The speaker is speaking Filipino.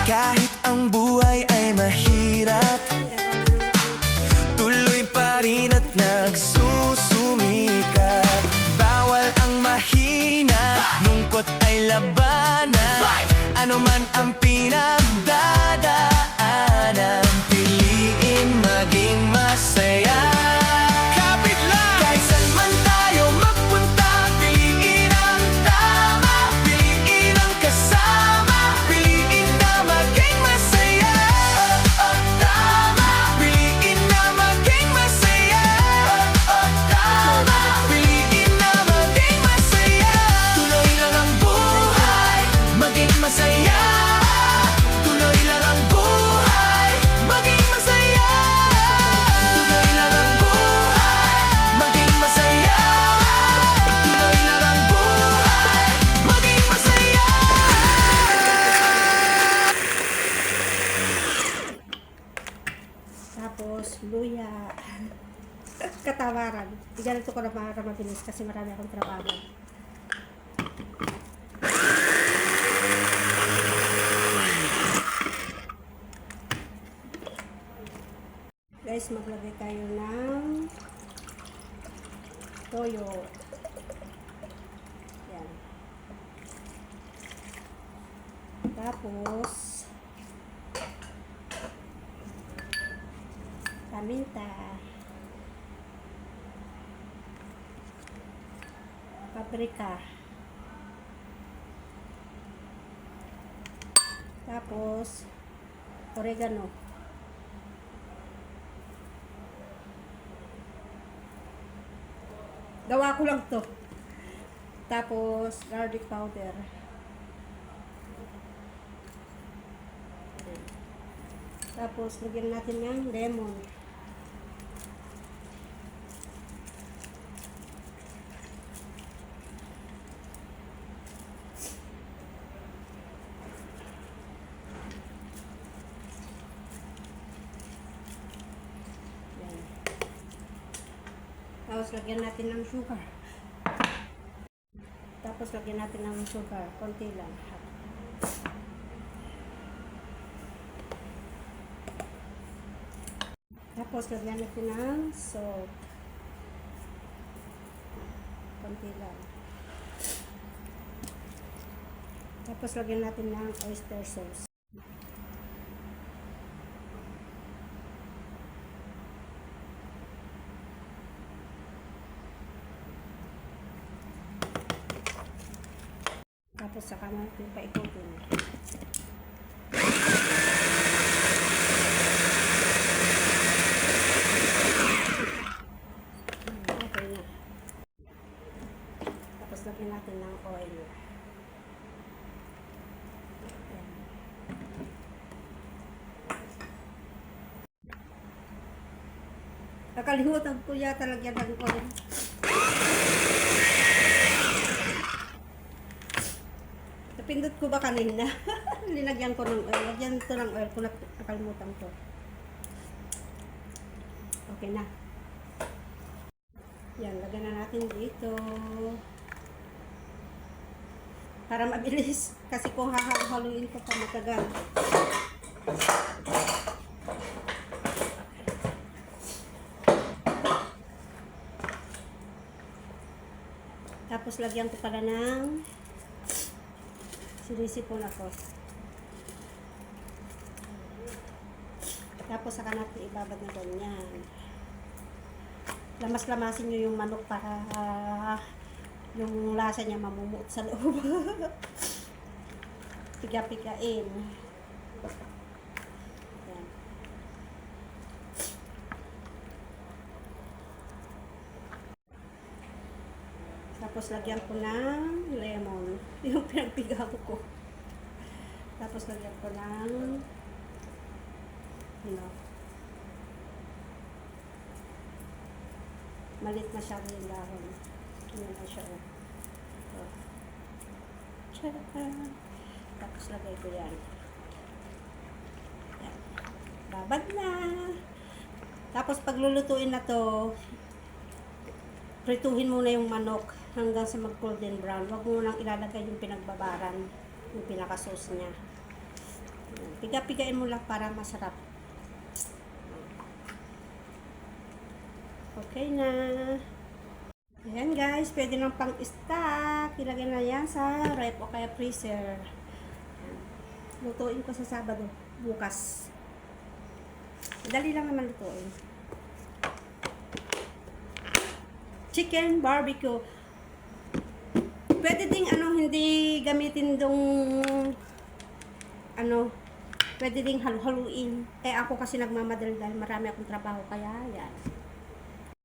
Kahit ang buhay ay mahirap, tuloy pa rin at nagsusumikap. Bawal ang mahina, lungkot ay labanan. Ano man ang pinagdadaanan, piliin maging masaya. Kapit lang! Kahit saan man tayo magpunta, piliin ang tama, piliin ang kasama, piliin na maging masaya. Tama, piliin na maging masaya. Tama, piliin na maging masaya. Tuloy lang ang buhay, maging masaya. Tuloy lang ang buhay, maging masaya. Tuloy lang ang buhay, maging masaya. Tuloy lang ang buhay, maging masaya. Tapos, luya. Katawaran. Ganito ko na para mabilis kasi marami akong trabaho. Guys, maglagay tayo ng toyo. Yan. Tapos, paminta, paprika, tapos oregano, gawa ko lang to, tapos garlic powder, tapos lagyan natin ng lemon. Tapos lagyan natin ng sugar. Tapos lagyan natin ng sugar, konti lang. Tapos lagyan natin ng salt. Konti lang. Tapos lagyan natin ng oyster sauce. Tapos saka natin paikutin. Okay na. Tapos lagyan natin ng oil. Ayan. Nakalimutan ko yata lagyan ng oil. Napindot ko ba kanina? Linagyan ko ng oil. Lagyan ko ng oil kung nakalimutan ko. Okay na. Yan, lagyan na natin dito. Para mabilis. Kasi kung hahaluin ko pa matagal. Tapos lagyan ko pala ng sinisipon ako. Tapos saka natin ibabad na ganyan. Lamas-lamasin nyo yung manok para yung lasa niya mamumuot sa loob. Piga-pigain. Yan. Tapos lagyan ko ng lemon. Yung pinagpigaw ko. Tapos lagyan ko ng malit na siya yung dahon. Yan na siya. Tapos lagay ko yan. Yan. Babad na. Tapos paglulutuin na to, prituhin muna yung manok hanggang sa mag golden brown. Huwag mo nang ilalagay yung pinagbabaran, yung pinaka-sauce niya. Yan. Piga-pigain mo lang para masarap. Okay na. Ayan guys, pwede nang pang-stock. Ilagay na yan sa rep o kaya freezer. Ayan. Lutuin ko sa Sabado, bukas. Dali lang naman lutuin. Chicken barbecue. Pwede ding hindi gamitin dong pwede ding halu-haluin. Eh ako kasi nagmamadali dahil marami akong trabaho kaya yan.